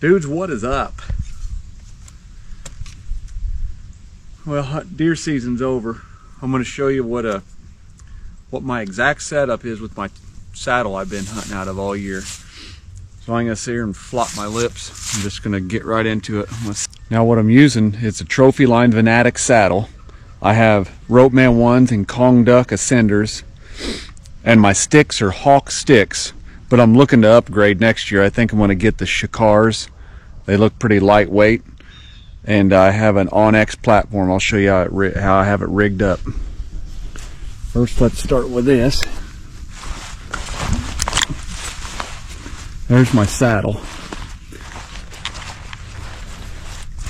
Dudes, what is up? Well, deer season's over. I'm going to show you what my exact setup is with my saddle I've been hunting out of all year. So I'm going to sit here and flop my lips. I'm just going to get right into it. Now what I'm using, it's a Trophyline Venatic saddle. I have Ropeman 1s and Kong Duck Ascenders, and my sticks are Hawk sticks, but I'm looking to upgrade next year. I think I'm going to get the Shakars. They look pretty lightweight, and I have an Onyx platform. I'll show you how I have it rigged up. First, let's start with this. There's my saddle.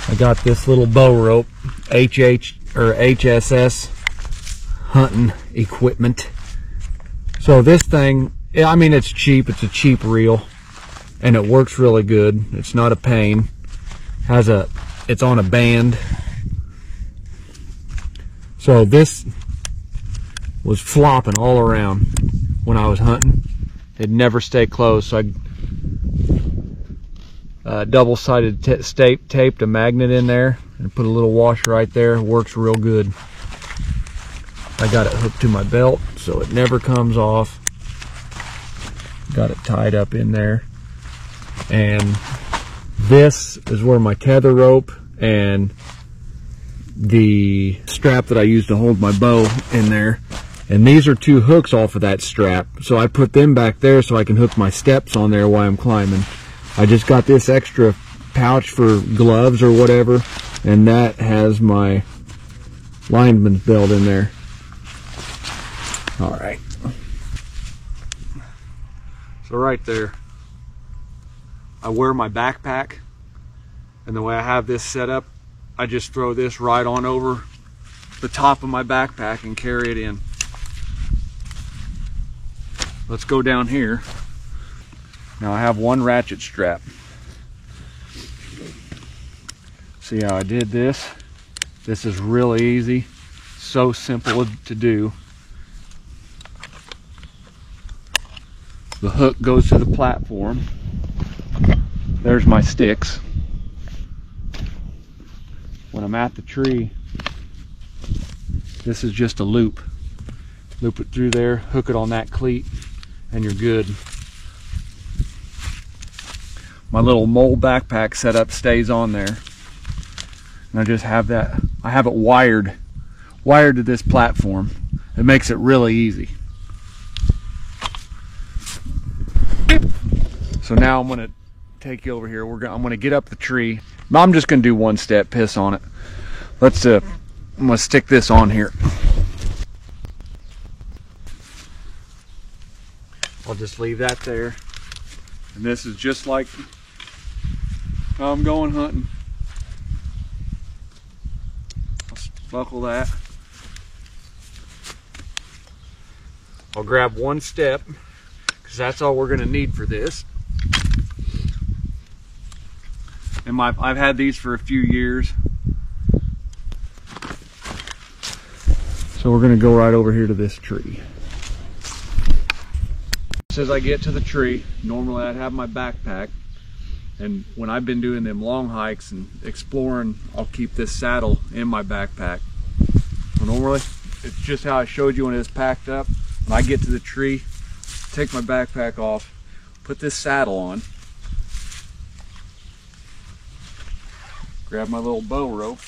I got this little bow rope, HSS hunting equipment. So this thing, I mean, it's cheap. It's a cheap reel, and it works really good. It's not a pain. It's on a band. So this was flopping all around when I was hunting. It never stayed closed, so I double-sided taped a magnet in there and put a little washer right there. It works real good. I got it hooked to my belt so it never comes off. Got it tied up in there, and this is where my tether rope and the strap that I use to hold my bow in there, and these are two hooks off of that strap, so I put them back there so I can hook my steps on there while I'm climbing. I just got this extra pouch for gloves or whatever, and that has my lineman's belt in there. All right. So right there, I wear my backpack, and the way I have this set up, I just throw this right on over the top of my backpack and carry it in. Let's go down here. Now I have one ratchet strap. See how I did this? This is really easy, so simple to do. The hook goes to the platform. There's my sticks. When I'm at the tree, this is just a loop. Loop it through there, hook it on that cleat, and you're good. My little mole backpack setup stays on there. And I just have that, I have it wired to this platform. It makes it really easy. So now I'm gonna take you over here. I'm gonna get up the tree. I'm just gonna do one step, piss on it. I'm gonna stick this on here. I'll just leave that there. And this is just like how I'm going hunting. I'll buckle that. I'll grab one step, because that's all we're gonna need for this. And I've had these for a few years. So we're gonna go right over here to this tree. As I get to the tree, normally I'd have my backpack, and when I've been doing them long hikes and exploring, I'll keep this saddle in my backpack. So normally, it's just how I showed you when it's packed up. When I get to the tree, take my backpack off, put this saddle on, grab my little bow rope,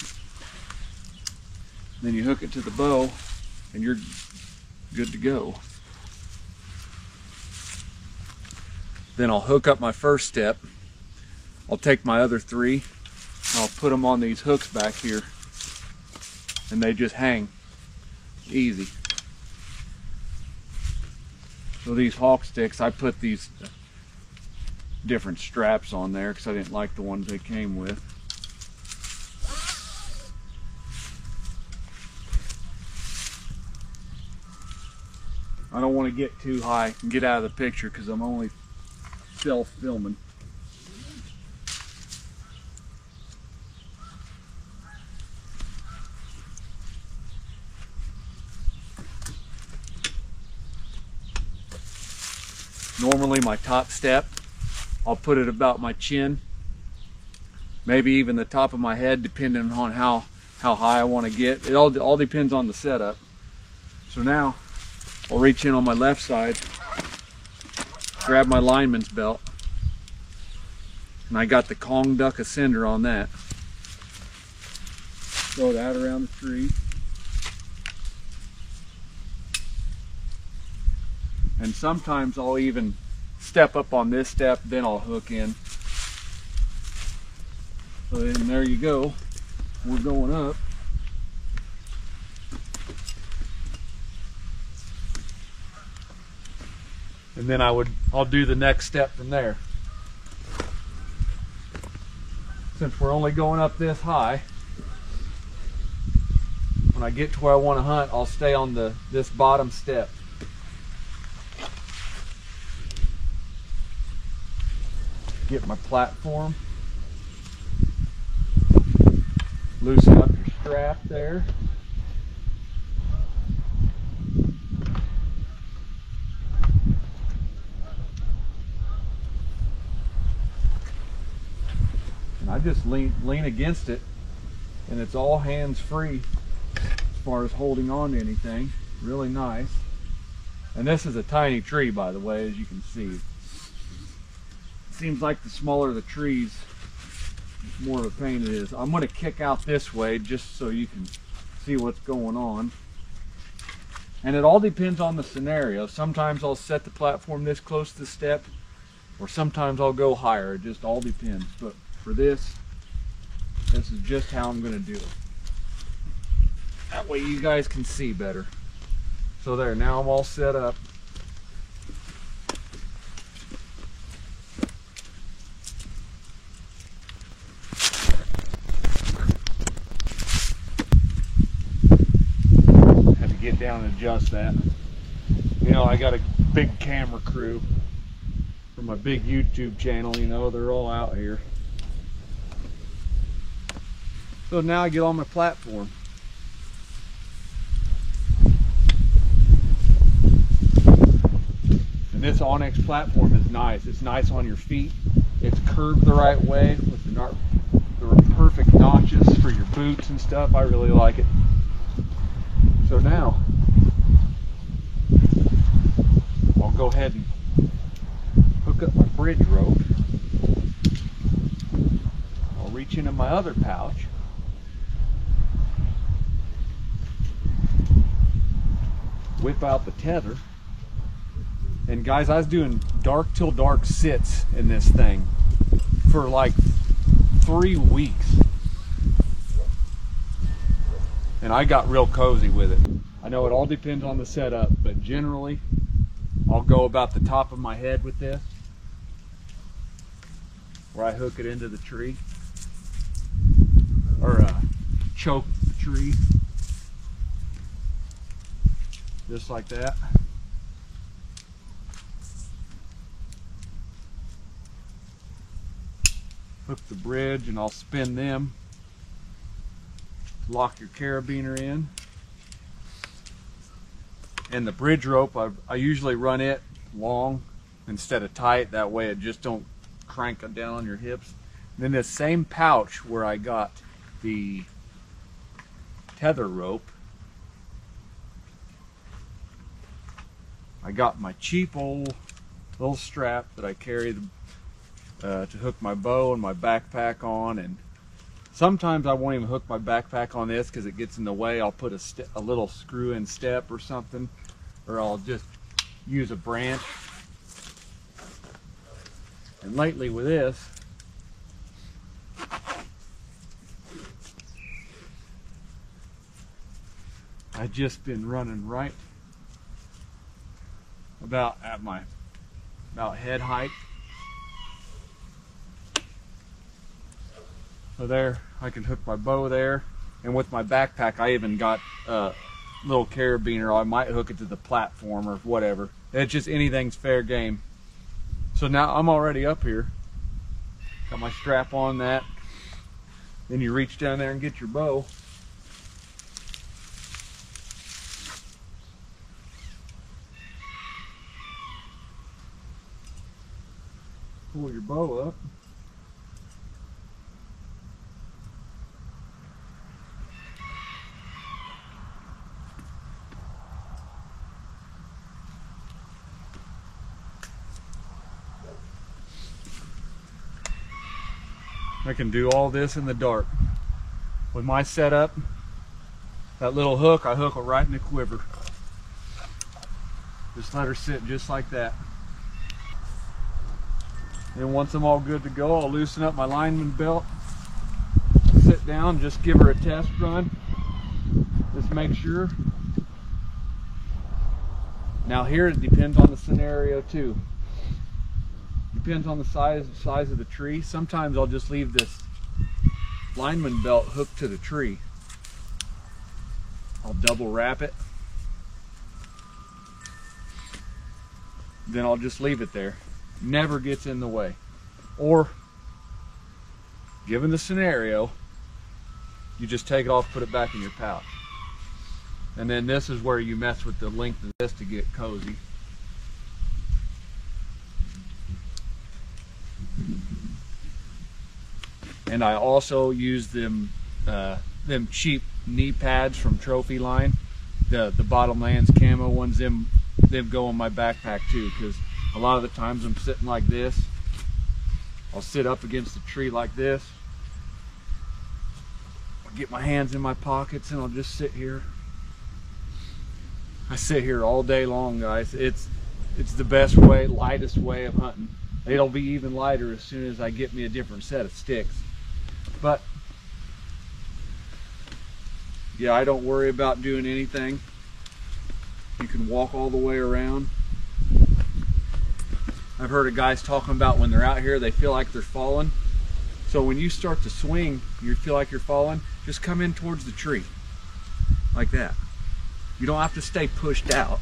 then you hook it to the bow, and you're good to go. Then I'll hook up my first step. I'll take my other three, and I'll put them on these hooks back here, and they just hang easy. So these Hawk sticks, I put these different straps on there because I didn't like the ones they came with. I don't want to get too high and get out of the picture because I'm only self-filming. Normally my top step, I'll put it about my chin maybe even the top of my head, depending on how high I want to get. It all depends on the setup. So now I'll reach in on my left side, grab my lineman's belt, and I got the Kong Duck Ascender on that. Throw that around the tree. And sometimes I'll even step up on this step, then I'll hook in. So then there you go. We're going up. And then I'll do the next step from there. Since we're only going up this high, when I get to where I want to hunt, I'll stay on this bottom step. Get my platform. Loosen up your strap there. And I just lean against it, and it's all hands free as far as holding on to anything. Really nice. And this is a tiny tree, by the way, as you can see. Seems like the smaller the trees, the more of a pain it is. I'm going to kick out this way just so you can see what's going on. And it all depends on the scenario. Sometimes I'll set the platform this close to the step, or sometimes I'll go higher. It just all depends. But for this is just how I'm going to do it. That way you guys can see better. So there, now I'm all set up. Get down and adjust that. You know, I got a big camera crew for my big YouTube channel, you know, they're all out here. So now I get on my platform. And this Onyx platform is nice. It's nice on your feet. It's curved the right way with the perfect notches for your boots and stuff. I really like it. So now, I'll go ahead and hook up my bridge rope. I'll reach into my other pouch. Whip out the tether. And guys, I was doing dark till dark sits in this thing for like 3 weeks. And I got real cozy with it. I know it all depends on the setup, but generally I'll go about the top of my head with this, where I hook it into the tree, or choke the tree, just like that. Hook the bridge and I'll spin them. Lock your carabiner in. And the bridge rope, I usually run it long instead of tight. That way it just don't crank it down on your hips. And then this same pouch where I got the tether rope, I got my cheap old little strap that I carry to hook my bow and my backpack on. And sometimes I won't even hook my backpack on this because it gets in the way. I'll put a little screw-in step or something, or I'll just use a branch. And lately with this, I've just been running right about at my head height. So there, I can hook my bow there, and with my backpack I even got a little carabiner. I might hook it to the platform or whatever. It's just anything's fair game. So now I'm already up here. Got my strap on that. Then you reach down there and get your bow. Pull your bow up. I can do all this in the dark. With my setup, that little hook, I hook it right in the quiver. Just let her sit just like that. And once I'm all good to go, I'll loosen up my lineman belt, sit down, just give her a test run. Just make sure. Now here it depends on the scenario too. Depends on the size of the tree. Sometimes I'll just leave this lineman belt hooked to the tree. I'll double wrap it. Then I'll just leave it there. Never gets in the way. Or, given the scenario, you just take it off, put it back in your pouch. And then this is where you mess with the length of this to get cozy. And I also use them cheap knee pads from Trophy Line, the Bottomlands camo ones. Them go in my backpack too, because a lot of the times I'm sitting like this. I'll sit up against a tree like this. I'll get my hands in my pockets and I'll just sit here. I sit here all day long, guys. It's the best way, lightest way of hunting. It'll be even lighter as soon as I get me a different set of sticks. But yeah, I don't worry about doing anything. You can walk all the way around. I've heard of guys talking about when they're out here, they feel like they're falling. So when you start to swing, you feel like you're falling, just come in towards the tree, like that. You don't have to stay pushed out.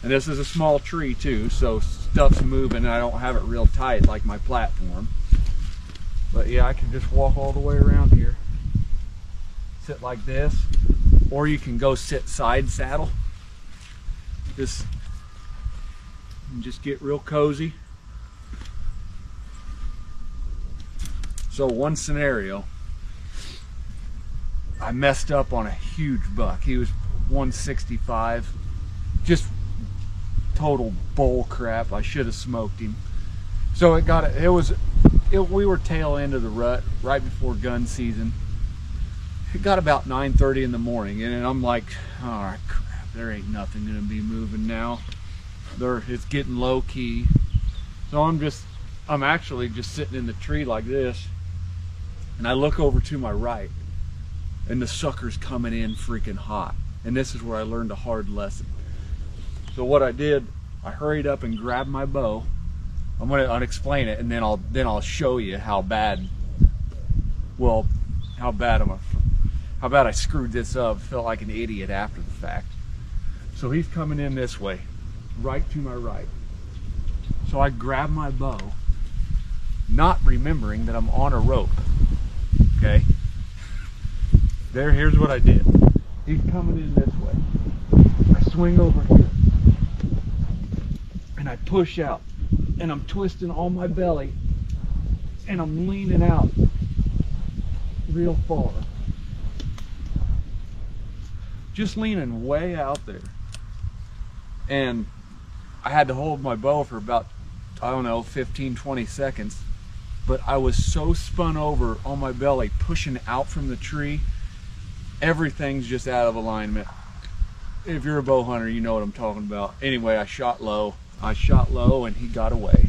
And this is a small tree too, so stuff's moving and I don't have it real tight like my platform. But yeah, I can just walk all the way around here. Sit like this, or you can go sit side saddle. Just get real cozy. So one scenario, I messed up on a huge buck. He was 165, just total bull crap. I should have smoked him. So we were tail end of the rut, right before gun season. It got about 9:30 in the morning, and I'm like, all right, crap, there ain't nothing gonna be moving now. It's getting low key. So I'm actually just sitting in the tree like this, and I look over to my right, and the sucker's coming in freaking hot. And this is where I learned a hard lesson. So what I did, I hurried up and grabbed my bow. I'll explain it, and then I'll show you how bad I screwed this up. Felt like an idiot after the fact. So he's coming in this way, right to my right. So I grab my bow, not remembering that I'm on a rope. Okay? Here's what I did. He's coming in this way. I swing over here, and I push out, and I'm twisting all my belly, and I'm leaning out real far. Just leaning way out there. And I had to hold my bow for about, I don't know, 15, 20 seconds. But I was so spun over on my belly, pushing out from the tree, everything's just out of alignment. If you're a bow hunter, you know what I'm talking about. Anyway, I shot low and he got away.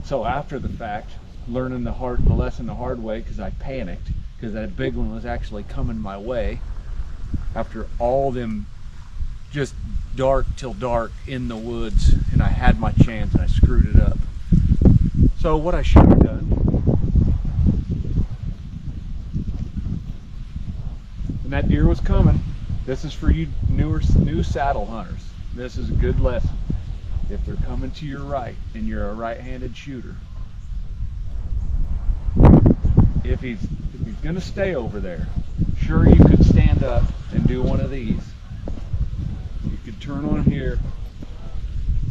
So after the fact, learning the lesson the hard way, because I panicked, because that big one was actually coming my way. After all them just dark till dark in the woods, and I had my chance and I screwed it up. So what I should have done, and that deer was coming. This is for you new saddle hunters. This is a good lesson. If they're coming to your right and you're a right-handed shooter, if he's gonna stay over there, sure, you could stand up and do one of these. You could turn on here,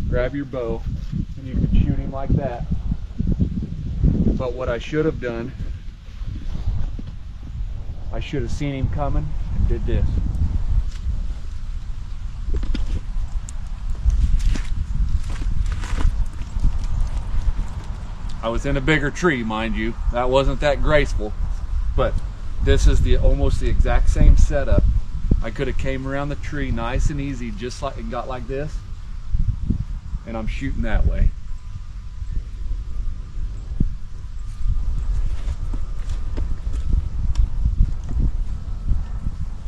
grab your bow, and you could shoot him like that. But what I should have done, I should have seen him coming and did this. I was in a bigger tree, mind you. That wasn't that graceful, but this is almost the exact same setup. I could have came around the tree nice and easy, just like it got like this, and I'm shooting that way.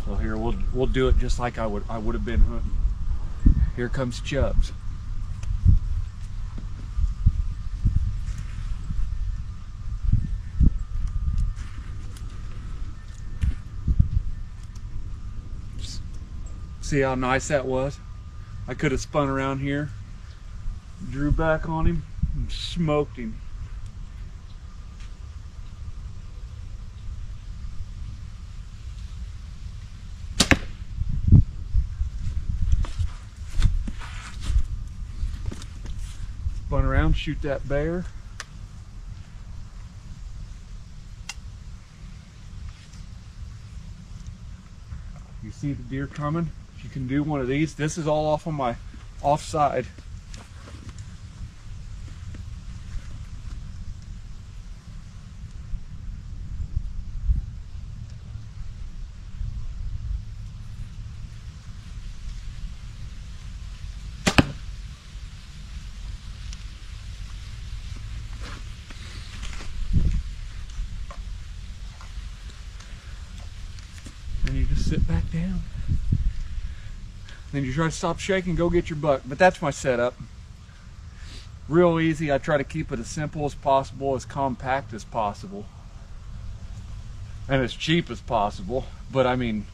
So here we'll do it just like I would have been hunting. Here comes Chubbs. See how nice that was? I could have spun around here, drew back on him, and smoked him. Spun around, shoot that bear. You see the deer coming? You can do one of these. This is all off on my offside. And you just sit back down. Then you try to stop shaking, go get your buck. But that's my setup. Real easy. I try to keep it as simple as possible, as compact as possible, and as cheap as possible. But I mean,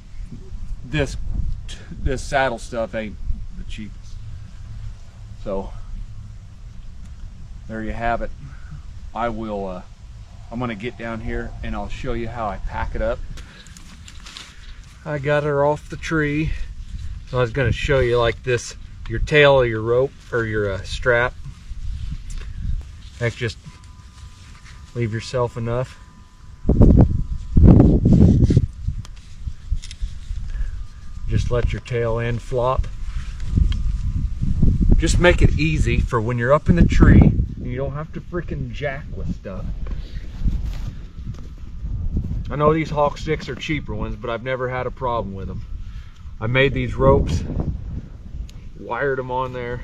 this saddle stuff ain't the cheapest. So there you have it. I'm gonna get down here and I'll show you how I pack it up. I got her off the tree. So I was going to show you like this, your tail of your rope or your strap. Heck, just leave yourself enough. Just let your tail end flop. Just make it easy for when you're up in the tree and you don't have to freaking jack with stuff. I know these Hawk sticks are cheaper ones, but I've never had a problem with them. I made these ropes, wired them on there,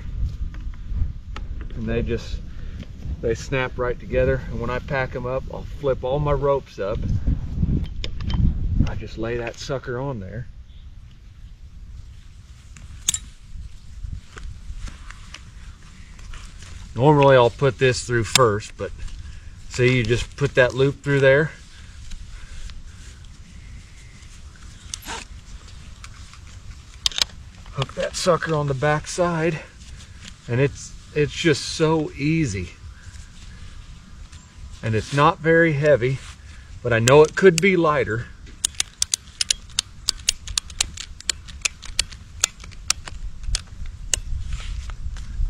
and they snap right together. And when I pack them up, I'll flip all my ropes up. I just lay that sucker on there. Normally I'll put this through first, but see, you just put that loop through there. Hook that sucker on the back side, and it's just so easy. And it's not very heavy, but I know it could be lighter.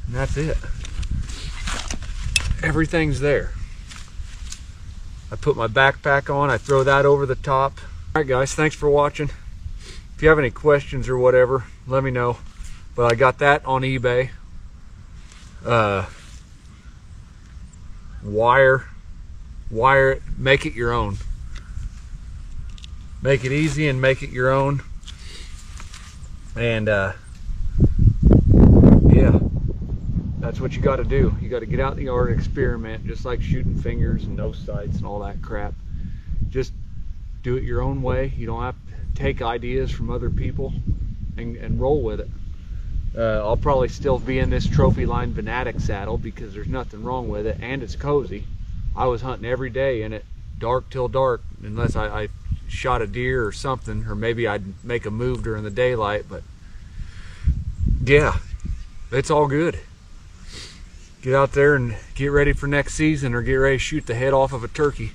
And that's it. Everything's there. I put my backpack on, I throw that over the top. All right guys, thanks for watching. If you have any questions or whatever, let me know. But I got that on eBay. Wire it, make it your own. Make it easy and make it your own. And yeah, that's what you got to do. You got to get out in the yard and experiment, just like shooting fingers and no sights and all that crap. Just do it your own way. You don't have to take ideas from other people and roll with it. I'll probably still be in this Trophyline Venatic saddle because there's nothing wrong with it, and it's cozy. I was hunting every day in it, dark till dark, unless I shot a deer or something, or maybe I'd make a move during the daylight. But yeah, it's all good. Get out there and get ready for next season, or get ready to shoot the head off of a turkey.